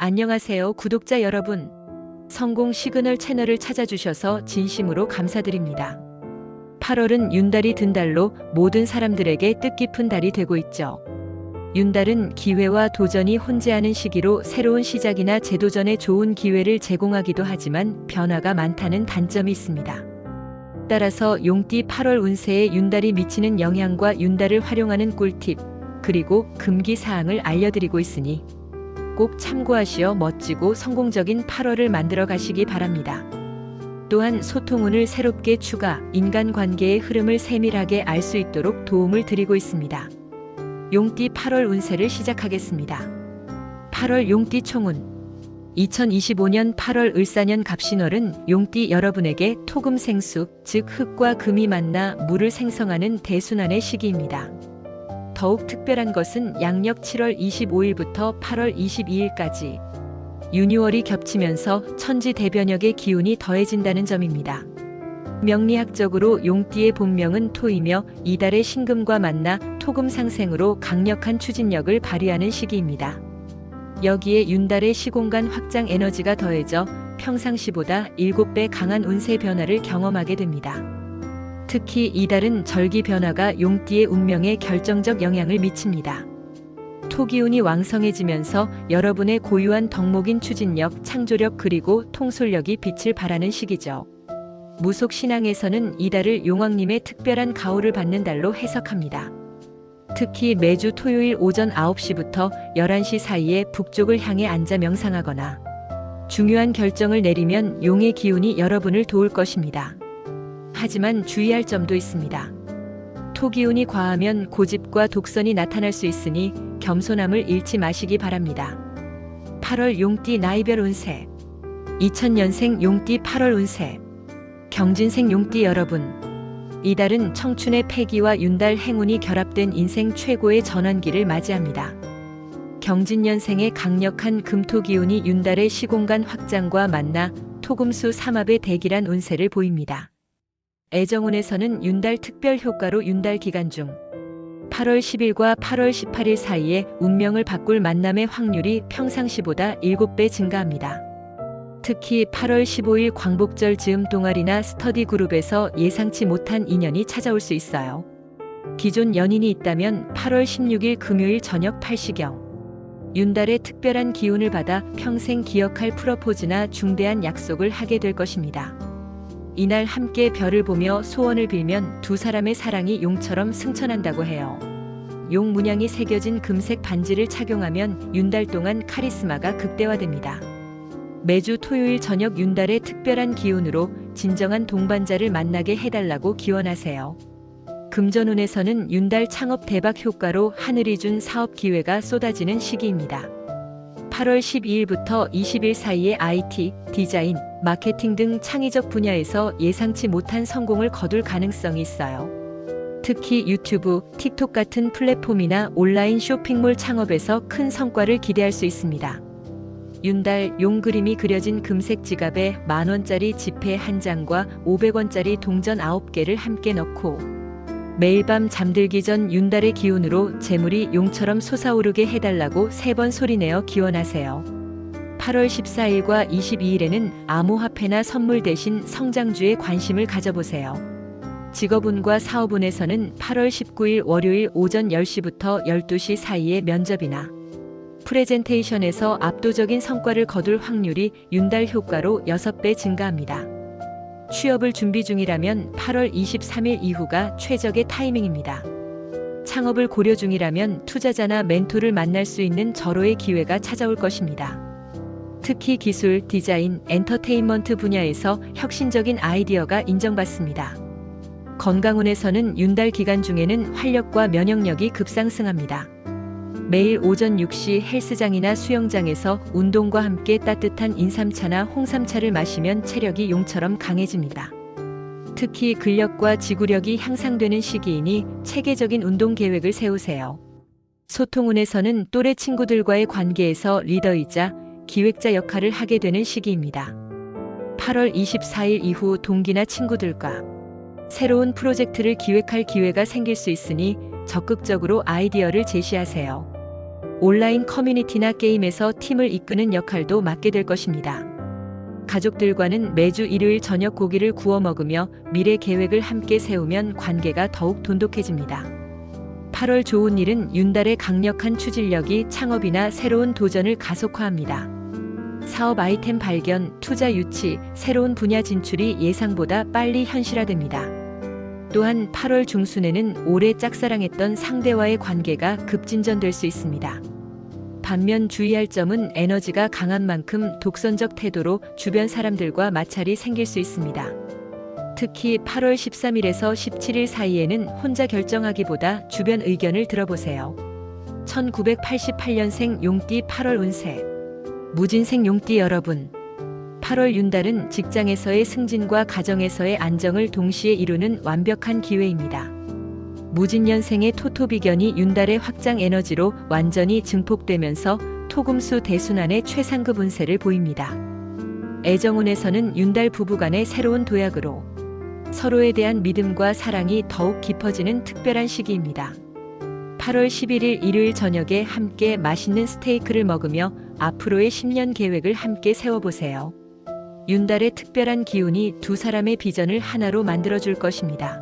안녕하세요, 구독자 여러분. 성공 시그널 채널을 찾아주셔서 진심으로 감사드립니다. 8월은 윤달이 든 달로 모든 사람들에게 뜻깊은 달이 되고 있죠. 윤달은 기회와 도전이 혼재하는 시기로 새로운 시작이나 재도전에 좋은 기회를 제공하기도 하지만 변화가 많다는 단점이 있습니다. 따라서 용띠 8월 운세에 윤달이 미치는 영향과 윤달을 활용하는 꿀팁, 그리고 금기사항을 알려드리고 있으니 꼭 참고하시어 멋지고 성공적인 8월을 만들어 가시기 바랍니다. 또한 소통운을 새롭게 추가, 인간관계의 흐름을 세밀하게 알 수 있도록 도움을 드리고 있습니다. 용띠 8월 운세를 시작하겠습니다. 8월 용띠 총운. 2025년 8월 을사년 갑신월은 용띠 여러분에게 토금생수, 즉 흙과 금이 만나 물을 생성하는 대순환의 시기입니다. 더욱 특별한 것은 양력 7월 25일부터 8월 22일까지 윤유월이 겹치면서 천지대변역의 기운이 더해진다는 점입니다. 명리학적으로 용띠의 본명은 토이며 이달의 신금과 만나 토금 상생으로 강력한 추진력을 발휘하는 시기입니다. 여기에 윤달의 시공간 확장 에너지가 더해져 평상시보다 7배 강한 운세 변화를 경험하게 됩니다. 특히 이달은 절기 변화가 용띠의 운명에 결정적 영향을 미칩니다. 토기운이 왕성해지면서 여러분의 고유한 덕목인 추진력, 창조력 그리고 통솔력이 빛을 발하는 시기죠. 무속 신앙에서는 이달을 용왕님의 특별한 가호를 받는 달로 해석합니다. 특히 매주 토요일 오전 9시부터 11시 사이에 북쪽을 향해 앉아 명상하거나 중요한 결정을 내리면 용의 기운이 여러분을 도울 것입니다. 하지만 주의할 점도 있습니다. 토기운이 과하면 고집과 독선이 나타날 수 있으니 겸손함을 잃지 마시기 바랍니다. 8월 용띠 나이별 운세. 2000년생 용띠 8월 운세. 경진생 용띠 여러분. 이달은 청춘의 패기와 윤달 행운이 결합된 인생 최고의 전환기를 맞이합니다. 경진년생의 강력한 금토기운이 윤달의 시공간 확장과 만나 토금수 삼합의 대길한 운세를 보입니다. 애정운에서는 윤달 특별 효과로 윤달 기간 중 8월 10일과 8월 18일 사이에 운명을 바꿀 만남의 확률이 평상시보다 7배 증가합니다. 특히 8월 15일 광복절 즈음 동아리나 스터디 그룹에서 예상치 못한 인연이 찾아올 수 있어요. 기존 연인이 있다면 8월 16일 금요일 저녁 8시경 윤달의 특별한 기운을 받아 평생 기억할 프러포즈나 중대한 약속을 하게 될 것입니다. 이날 함께 별을 보며 소원을 빌면 두 사람의 사랑이 용처럼 승천한다고 해요. 용 문양이 새겨진 금색 반지를 착용하면 윤달 동안 카리스마가 극대화됩니다. 매주 토요일 저녁 윤달의 특별한 기운으로 진정한 동반자를 만나게 해달라고 기원하세요. 금전운에서는 윤달 창업 대박 효과로 하늘이 준 사업 기회가 쏟아지는 시기입니다. 8월 12일부터 20일 사이에 IT, 디자인, 마케팅 등 창의적 분야에서 예상치 못한 성공을 거둘 가능성이 있어요. 특히 유튜브, 틱톡 같은 플랫폼이나 온라인 쇼핑몰 창업에서 큰 성과를 기대할 수 있습니다. 윤달 용 그림이 그려진 금색 지갑에 만원짜리 지폐 1장과 500원짜리 동전 9개를 함께 넣고 매일 밤 잠들기 전 윤달의 기운으로 재물이 용처럼 솟아오르게 해달라고 3번 소리내어 기원하세요. 8월 14일과 22일에는 암호화폐나 선물 대신 성장주에 관심을 가져보세요. 직업운과 사업운에서는 8월 19일 월요일 오전 10시부터 12시 사이에 면접이나 프레젠테이션에서 압도적인 성과를 거둘 확률이 윤달 효과로 6배 증가합니다. 취업을 준비 중이라면 8월 23일 이후가 최적의 타이밍입니다. 창업을 고려 중이라면 투자자나 멘토를 만날 수 있는 절호의 기회가 찾아올 것입니다. 특히 기술, 디자인, 엔터테인먼트 분야에서 혁신적인 아이디어가 인정받습니다. 건강운에서는 윤달 기간 중에는 활력과 면역력이 급상승합니다. 매일 오전 6시 헬스장이나 수영장에서 운동과 함께 따뜻한 인삼차나 홍삼차를 마시면 체력이 용처럼 강해집니다. 특히 근력과 지구력이 향상되는 시기이니 체계적인 운동 계획을 세우세요. 소통운에서는 또래 친구들과의 관계에서 리더이자 기획자 역할을 하게 되는 시기입니다. 8월 24일 이후 동기나 친구들과 새로운 프로젝트를 기획할 기회가 생길 수 있으니 적극적으로 아이디어를 제시하세요. 온라인 커뮤니티나 게임에서 팀을 이끄는 역할도 맡게 될 것입니다. 가족들과는 매주 일요일 저녁 고기를 구워 먹으며 미래 계획을 함께 세우면 관계가 더욱 돈독해집니다. 8월 좋은 일은 윤달의 강력한 추진력이 창업이나 새로운 도전을 가속화합니다. 사업 아이템 발견, 투자 유치, 새로운 분야 진출이 예상보다 빨리 현실화됩니다. 또한 8월 중순에는 오래 짝사랑했던 상대와의 관계가 급진전될 수 있습니다. 반면 주의할 점은 에너지가 강한 만큼 독선적 태도로 주변 사람들과 마찰이 생길 수 있습니다. 특히 8월 13일에서 17일 사이에는 혼자 결정하기보다 주변 의견을 들어보세요. 1988년생 용띠 8월 운세. 무진생 용띠 여러분. 8월 윤달은 직장에서의 승진과 가정에서의 안정을 동시에 이루는 완벽한 기회입니다. 무진년생의 토토비견이 윤달의 확장 에너지로 완전히 증폭되면서 토금수 대순환의 최상급 운세를 보입니다. 애정운에서는 윤달 부부간의 새로운 도약으로 서로에 대한 믿음과 사랑이 더욱 깊어지는 특별한 시기입니다. 8월 11일 일요일 저녁에 함께 맛있는 스테이크를 먹으며 앞으로의 10년 계획을 함께 세워보세요. 윤달의 특별한 기운이 두 사람의 비전을 하나로 만들어줄 것입니다.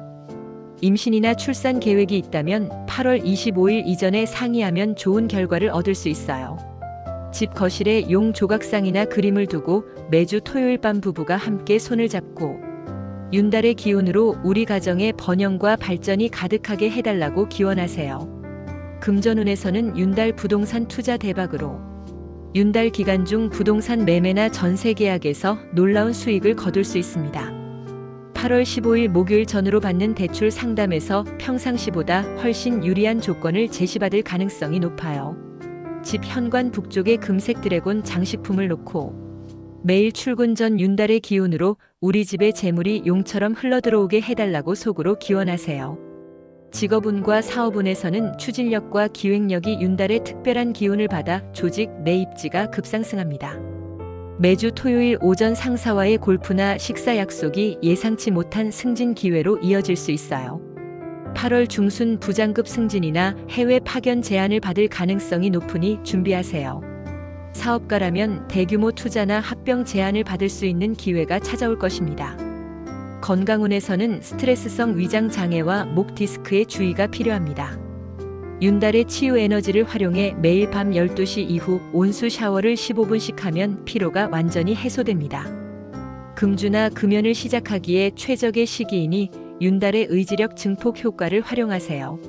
임신이나 출산 계획이 있다면 8월 25일 이전에 상의하면 좋은 결과를 얻을 수 있어요. 집 거실에 용 조각상이나 그림을 두고 매주 토요일 밤 부부가 함께 손을 잡고 윤달의 기운으로 우리 가정의 번영과 발전이 가득하게 해달라고 기원하세요. 금전운에서는 윤달 부동산 투자 대박으로 윤달 기간 중 부동산 매매나 전세 계약에서 놀라운 수익을 거둘 수 있습니다. 8월 15일 목요일 전후로 받는 대출 상담에서 평상시보다 훨씬 유리한 조건을 제시받을 가능성이 높아요. 집 현관 북쪽에 금색 드래곤 장식품을 놓고 매일 출근 전 윤달의 기운으로 우리 집의 재물이 용처럼 흘러들어오게 해달라고 속으로 기원하세요. 직업운과 사업운에서는 추진력과 기획력이 윤달의 특별한 기운을 받아 조직 내 입지가 급상승합니다. 매주 토요일 오전 상사와의 골프나 식사 약속이 예상치 못한 승진 기회로 이어질 수 있어요. 8월 중순 부장급 승진이나 해외 파견 제안을 받을 가능성이 높으니 준비하세요. 사업가라면 대규모 투자나 합병 제안을 받을 수 있는 기회가 찾아올 것입니다. 건강운에서는 스트레스성 위장 장애와 목 디스크에 주의가 필요합니다. 윤달의 치유 에너지를 활용해 매일 밤 12시 이후 온수 샤워를 15분씩 하면 피로가 완전히 해소됩니다. 금주나 금연을 시작하기에 최적의 시기이니 윤달의 의지력 증폭 효과를 활용하세요.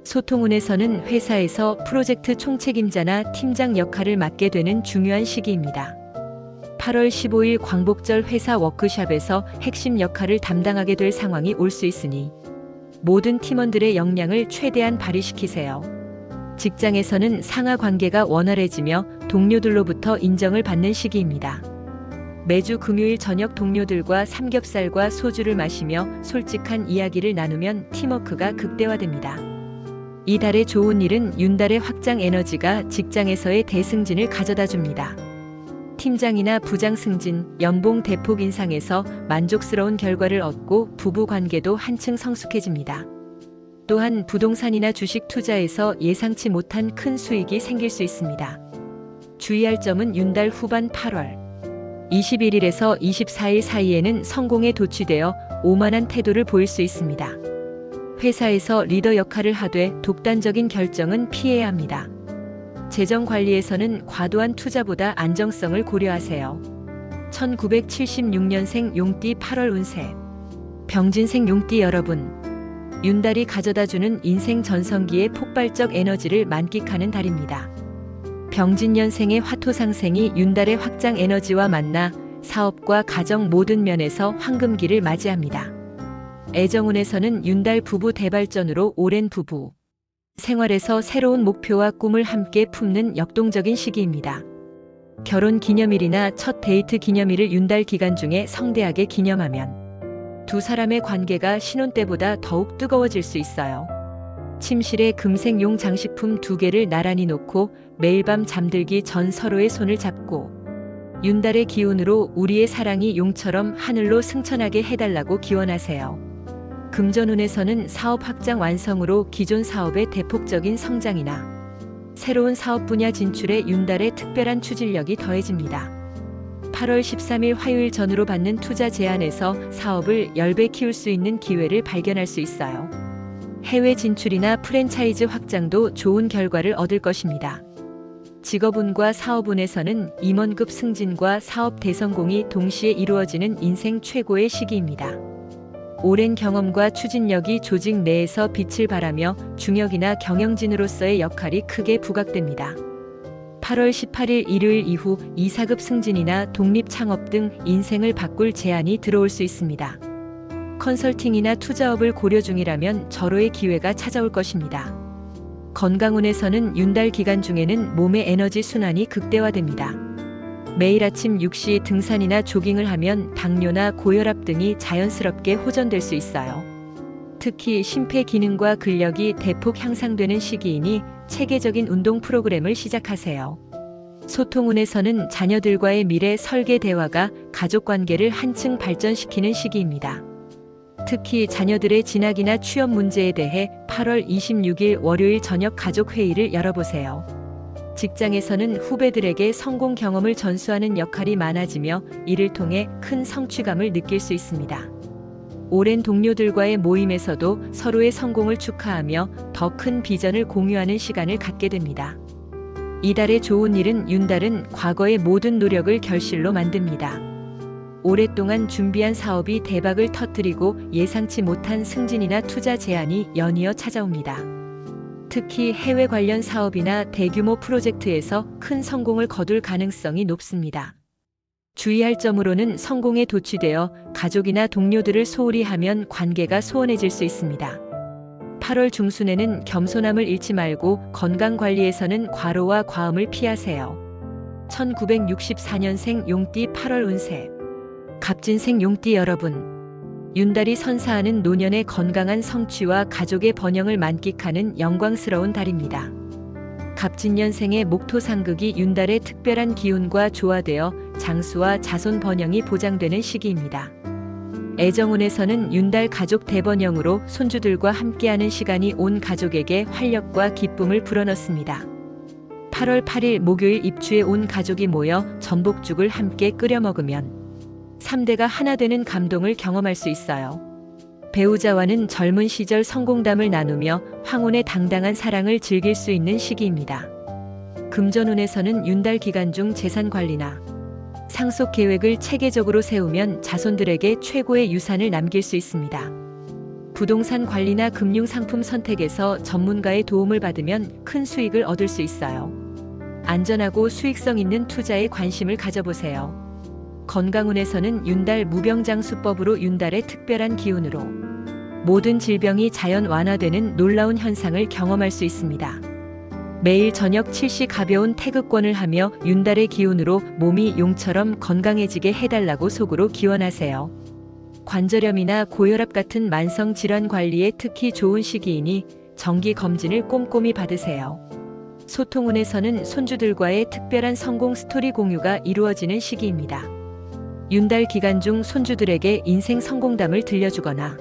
소통운에서는 회사에서 프로젝트 총책임자나 팀장 역할을 맡게 되는 중요한 시기입니다. 8월 15일 광복절 회사 워크숍에서 핵심 역할을 담당하게 될 상황이 올 수 있으니 모든 팀원들의 역량을 최대한 발휘시키세요. 직장에서는 상하 관계가 원활해지며 동료들로부터 인정을 받는 시기입니다. 매주 금요일 저녁 동료들과 삼겹살과 소주를 마시며 솔직한 이야기를 나누면 팀워크가 극대화됩니다. 이 달의 좋은 일은 윤달의 확장 에너지가 직장에서의 대승진을 가져다 줍니다. 팀장이나 부장 승진, 연봉 대폭 인상에서 만족스러운 결과를 얻고 부부 관계도 한층 성숙해집니다. 또한 부동산이나 주식 투자에서 예상치 못한 큰 수익이 생길 수 있습니다. 주의할 점은 윤달 후반 8월 21일에서 24일 사이에는 성공에 도취되어 오만한 태도를 보일 수 있습니다. 회사에서 리더 역할을 하되 독단적인 결정은 피해야 합니다. 재정 관리에서는 과도한 투자보다 안정성을 고려하세요. 1976년생 용띠 8월 운세. 병진생 용띠 여러분. 윤달이 가져다주는 인생 전성기의 폭발적 에너지를 만끽하는 달입니다. 병진년생의 화토상생이 윤달의 확장 에너지와 만나 사업과 가정 모든 면에서 황금기를 맞이합니다. 애정운에서는 윤달 부부 대발전으로 오랜 부부 생활에서 새로운 목표와 꿈을 함께 품는 역동적인 시기입니다. 결혼 기념일이나 첫 데이트 기념일을 윤달 기간 중에 성대하게 기념하면 두 사람의 관계가 신혼 때보다 더욱 뜨거워질 수 있어요. 침실에 금색 용 장식품 2개를 나란히 놓고 매일 밤 잠들기 전 서로의 손을 잡고 윤달의 기운으로 우리의 사랑이 용처럼 하늘로 승천하게 해달라고 기원하세요. 금전운에서는 사업 확장 완성으로 기존 사업의 대폭적인 성장이나 새로운 사업 분야 진출에 윤달의 특별한 추진력이 더해집니다. 8월 13일 화요일 전후로 받는 투자 제안에서 사업을 10배 키울 수 있는 기회를 발견할 수 있어요. 해외 진출이나 프랜차이즈 확장도 좋은 결과를 얻을 것입니다. 직업운과 사업운에서는 임원급 승진과 사업 대성공이 동시에 이루어지는 인생 최고의 시기입니다. 오랜 경험과 추진력이 조직 내에서 빛을 발하며 중역이나 경영진으로서의 역할이 크게 부각됩니다. 8월 18일 일요일 이후 2사급 승진이나 독립 창업 등 인생을 바꿀 제안이 들어올 수 있습니다. 컨설팅이나 투자업을 고려 중이라면 절호의 기회가 찾아올 것입니다. 건강운에서는 윤달 기간 중에는 몸의 에너지 순환이 극대화됩니다. 매일 아침 6시 등산이나 조깅을 하면 당뇨나 고혈압 등이 자연스럽게 호전될 수 있어요. 특히 심폐 기능과 근력이 대폭 향상되는 시기이니 체계적인 운동 프로그램을 시작하세요. 소통운에서는 자녀들과의 미래 설계 대화가 가족 관계를 한층 발전시키는 시기입니다. 특히 자녀들의 진학이나 취업 문제에 대해 8월 26일 월요일 저녁 가족 회의를 열어보세요. 직장에서는 후배들에게 성공 경험을 전수하는 역할이 많아지며 이를 통해 큰 성취감을 느낄 수 있습니다. 오랜 동료들과의 모임에서도 서로의 성공을 축하하며 더 큰 비전을 공유하는 시간을 갖게 됩니다. 이달의 좋은 일은 윤달은 과거의 모든 노력을 결실로 만듭니다. 오랫동안 준비한 사업이 대박을 터뜨리고 예상치 못한 승진이나 투자 제안이 연이어 찾아옵니다. 특히 해외 관련 사업이나 대규모 프로젝트에서 큰 성공을 거둘 가능성이 높습니다. 주의할 점으로는 성공에 도취되어 가족이나 동료들을 소홀히 하면 관계가 소원해질 수 있습니다. 8월 중순에는 겸손함을 잃지 말고 건강 관리에서는 과로와 과음을 피하세요. 1964년생 용띠 8월 운세. 갑진생 용띠 여러분. 윤달이 선사하는 노년의 건강한 성취와 가족의 번영을 만끽하는 영광스러운 달입니다. 갑진년생의 목토상극이 윤달의 특별한 기운과 조화되어 장수와 자손 번영이 보장되는 시기입니다. 애정운에서는 윤달 가족 대번영으로 손주들과 함께하는 시간이 온 가족에게 활력과 기쁨을 불어넣습니다. 8월 8일 목요일 입추에 온 가족이 모여 전복죽을 함께 끓여 먹으면 3대가 하나 되는 감동을 경험할 수 있어요. 배우자와는 젊은 시절 성공담을 나누며 황혼의 당당한 사랑을 즐길 수 있는 시기입니다. 금전운에서는 윤달 기간 중 재산 관리나 상속 계획을 체계적으로 세우면 자손들에게 최고의 유산을 남길 수 있습니다. 부동산 관리나 금융 상품 선택에서 전문가의 도움을 받으면 큰 수익을 얻을 수 있어요. 안전하고 수익성 있는 투자에 관심을 가져보세요. 건강운에서는 윤달 무병장수법으로 윤달의 특별한 기운으로 모든 질병이 자연 완화되는 놀라운 현상을 경험할 수 있습니다. 매일 저녁 7시 가벼운 태극권을 하며 윤달의 기운으로 몸이 용처럼 건강해지게 해달라고 속으로 기원하세요. 관절염이나 고혈압 같은 만성 질환 관리에 특히 좋은 시기이니 정기 검진을 꼼꼼히 받으세요. 소통운에서는 손주들과의 특별한 성공 스토리 공유가 이루어지는 시기입니다. 윤달 기간 중 손주들에게 인생 성공담을 들려주거나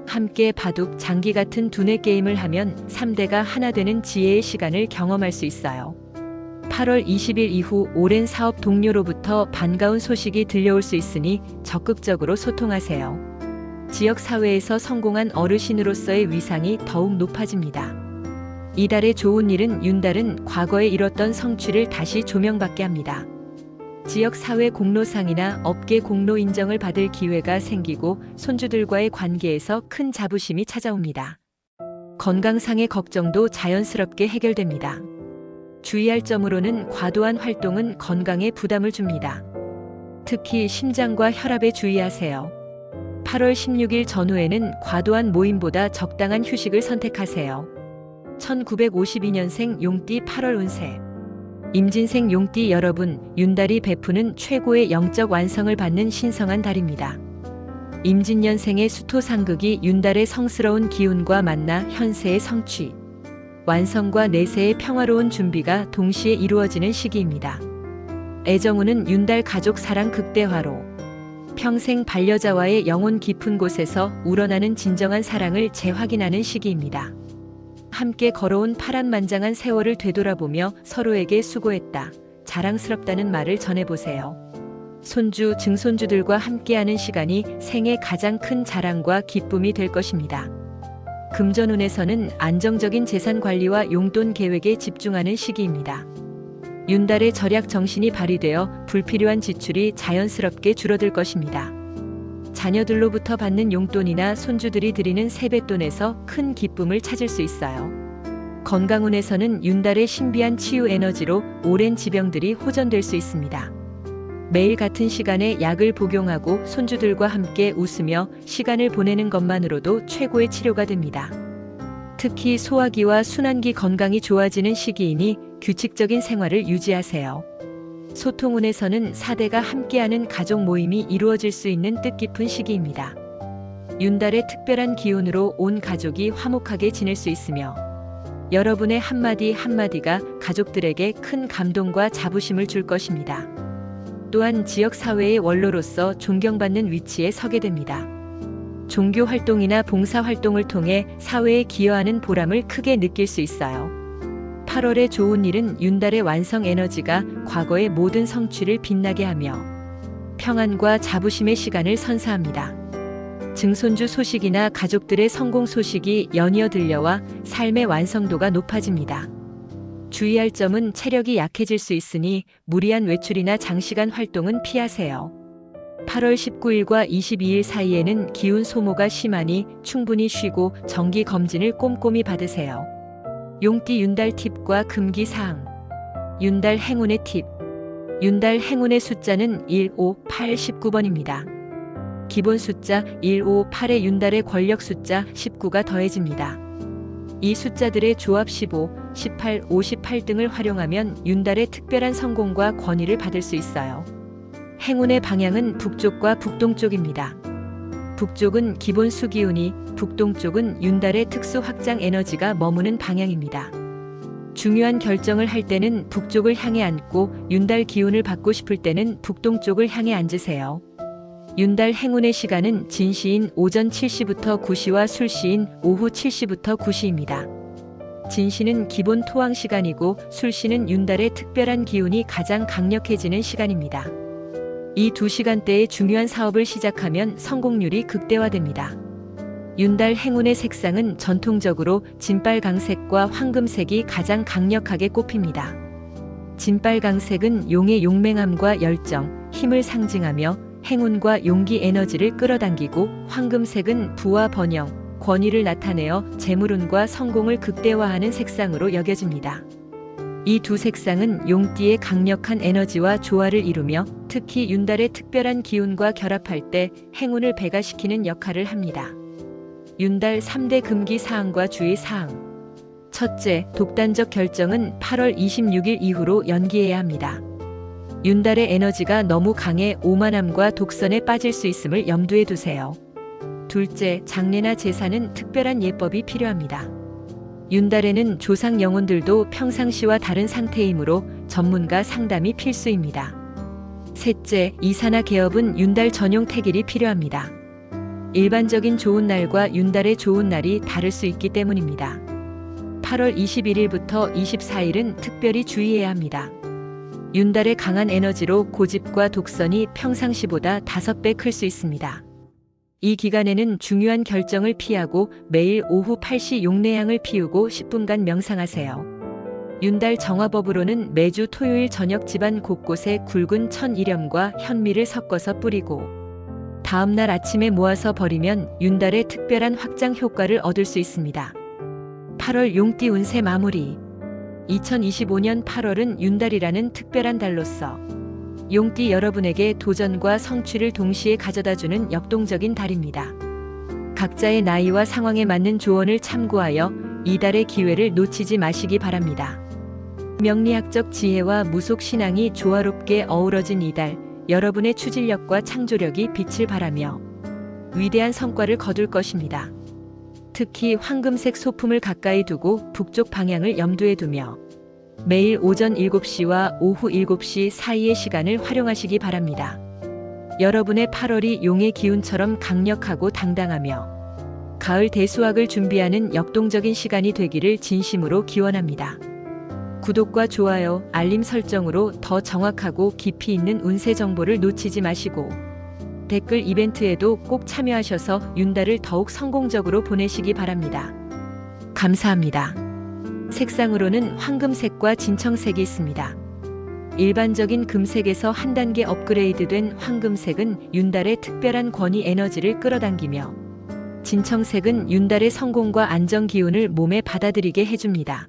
함께 바둑, 장기 같은 두뇌 게임을 하면 3대가 하나 되는 지혜의 시간을 경험할 수 있어요. 8월 20일 이후 오랜 사업 동료로부터 반가운 소식이 들려올 수 있으니 적극적으로 소통하세요. 지역 사회에서 성공한 어르신으로서의 위상이 더욱 높아집니다. 이달의 좋은 일은 윤달은 과거에 이뤘던 성취를 다시 조명받게 합니다. 지역 사회 공로상이나 업계 공로 인정을 받을 기회가 생기고 손주들과의 관계에서 큰 자부심이 찾아옵니다. 건강상의 걱정도 자연스럽게 해결됩니다. 주의할 점으로는 과도한 활동은 건강에 부담을 줍니다. 특히 심장과 혈압에 주의하세요. 8월 16일 전후에는 과도한 모임보다 적당한 휴식을 선택하세요. 1952년생 용띠 8월 운세. 임진생 용띠 여러분, 윤달이 베푸는 최고의 영적 완성을 받는 신성한 달입니다. 임진년생의 수토상극이 윤달의 성스러운 기운과 만나 현세의 성취, 완성과 내세의 평화로운 준비가 동시에 이루어지는 시기입니다. 애정운은 윤달 가족 사랑 극대화로 평생 반려자와의 영혼 깊은 곳에서 우러나는 진정한 사랑을 재확인하는 시기입니다. 함께 걸어온 파란만장한 세월을 되돌아보며 서로에게 수고했다, 자랑스럽다는 말을 전해보세요. 손주, 증손주들과 함께하는 시간이 생애 가장 큰 자랑과 기쁨이 될 것입니다. 금전운에서는 안정적인 재산 관리와 용돈 계획에 집중하는 시기입니다. 윤달의 절약 정신이 발휘되어 불필요한 지출이 자연스럽게 줄어들 것입니다. 자녀들로부터 받는 용돈이나 손주들이 드리는 세뱃돈에서 큰 기쁨을 찾을 수 있어요. 건강운에서는 윤달의 신비한 치유 에너지로 오랜 질병들이 호전될 수 있습니다. 매일 같은 시간에 약을 복용하고 손주들과 함께 웃으며 시간을 보내는 것만으로도 최고의 치료가 됩니다. 특히 소화기와 순환기 건강이 좋아지는 시기이니 규칙적인 생활을 유지하세요. 소통운에서는 4대가 함께하는 가족 모임이 이루어질 수 있는 뜻깊은 시기입니다. 윤달의 특별한 기운으로 온 가족이 화목하게 지낼 수 있으며 여러분의 한마디 한마디가 가족들에게 큰 감동과 자부심을 줄 것입니다. 또한 지역사회의 원로로서 존경받는 위치에 서게 됩니다. 종교 활동이나 봉사 활동을 통해 사회에 기여하는 보람을 크게 느낄 수 있어요. 8월의 좋은 일은 윤달의 완성 에너지가 과거의 모든 성취를 빛나게 하며 평안과 자부심의 시간을 선사합니다. 증손주 소식이나 가족들의 성공 소식이 연이어 들려와 삶의 완성도가 높아집니다. 주의할 점은 체력이 약해질 수 있으니 무리한 외출이나 장시간 활동은 피하세요. 8월 19일과 22일 사이에는 기운 소모가 심하니 충분히 쉬고 정기 검진을 꼼꼼히 받으세요. 용띠 윤달 팁과 금기 사항. 윤달 행운의 팁. 윤달 행운의 숫자는 1, 5, 8, 19번입니다. 기본 숫자 1, 5, 8에 윤달의 권력 숫자 19가 더해집니다. 이 숫자들의 조합 15, 18, 58 등을 활용하면 윤달의 특별한 성공과 권위를 받을 수 있어요. 행운의 방향은 북쪽과 북동쪽입니다. 북쪽은 기본 수기운이, 북동쪽은 윤달의 특수 확장 에너지가 머무는 방향입니다. 중요한 결정을 할 때는 북쪽을 향해 앉고 윤달 기운을 받고 싶을 때는 북동쪽을 향해 앉으세요. 윤달 행운의 시간은 진시인 오전 7시부터 9시와 술시인 오후 7시부터 9시입니다. 진시는 기본 토왕 시간이고 술시는 윤달의 특별한 기운이 가장 강력해지는 시간입니다. 이 두 시간대에 중요한 사업을 시작하면 성공률이 극대화됩니다. 윤달 행운의 색상은 전통적으로 진빨강색과 황금색이 가장 강력하게 꼽힙니다. 진빨강색은 용의 용맹함과 열정, 힘을 상징하며 행운과 용기 에너지를 끌어당기고 황금색은 부와 번영, 권위를 나타내어 재물운과 성공을 극대화하는 색상으로 여겨집니다. 이 두 색상은 용띠의 강력한 에너지와 조화를 이루며 특히 윤달의 특별한 기운과 결합할 때 행운을 배가시키는 역할을 합니다. 윤달 3대 금기 사항과 주의 사항. 첫째, 독단적 결정은 8월 26일 이후로 연기해야 합니다. 윤달의 에너지가 너무 강해 오만함과 독선에 빠질 수 있음을 염두에 두세요. 둘째, 장례나 제사는 특별한 예법이 필요합니다. 윤달에는 조상 영혼들도 평상시와 다른 상태이므로 전문가 상담이 필수입니다. 셋째, 이사나 개업은 윤달 전용 태길이 필요합니다. 일반적인 좋은 날과 윤달의 좋은 날이 다를 수 있기 때문입니다. 8월 21일부터 24일은 특별히 주의해야 합니다. 윤달의 강한 에너지로 고집과 독선이 평상시보다 5배 클 수 있습니다. 이 기간에는 중요한 결정을 피하고 매일 오후 8시 용내향을 피우고 10분간 명상하세요. 윤달 정화법으로는 매주 토요일 저녁 집안 곳곳에 굵은 천일염과 현미를 섞어서 뿌리고 다음날 아침에 모아서 버리면 윤달의 특별한 확장 효과를 얻을 수 있습니다. 8월 용띠 운세 마무리. 2025년 8월은 윤달이라는 특별한 달로서 용띠 여러분에게 도전과 성취를 동시에 가져다주는 역동적인 달입니다. 각자의 나이와 상황에 맞는 조언을 참고하여 이 달의 기회를 놓치지 마시기 바랍니다. 명리학적 지혜와 무속 신앙이 조화롭게 어우러진 이 달, 여러분의 추진력과 창조력이 빛을 발하며 위대한 성과를 거둘 것입니다. 특히 황금색 소품을 가까이 두고 북쪽 방향을 염두에 두며 매일 오전 7시와 오후 7시 사이의 시간을 활용하시기 바랍니다. 여러분의 8월이 용의 기운처럼 강력하고 당당하며 가을 대수학을 준비하는 역동적인 시간이 되기를 진심으로 기원합니다. 구독과 좋아요, 알림 설정으로 더 정확하고 깊이 있는 운세 정보를 놓치지 마시고 댓글 이벤트에도 꼭 참여하셔서 윤달을 더욱 성공적으로 보내시기 바랍니다. 감사합니다. 색상으로는 황금색과 진청색이 있습니다. 일반적인 금색에서 한 단계 업그레이드된 황금색은 윤달의 특별한 권위 에너지를 끌어당기며 진청색은 윤달의 성공과 안정 기운을 몸에 받아들이게 해줍니다.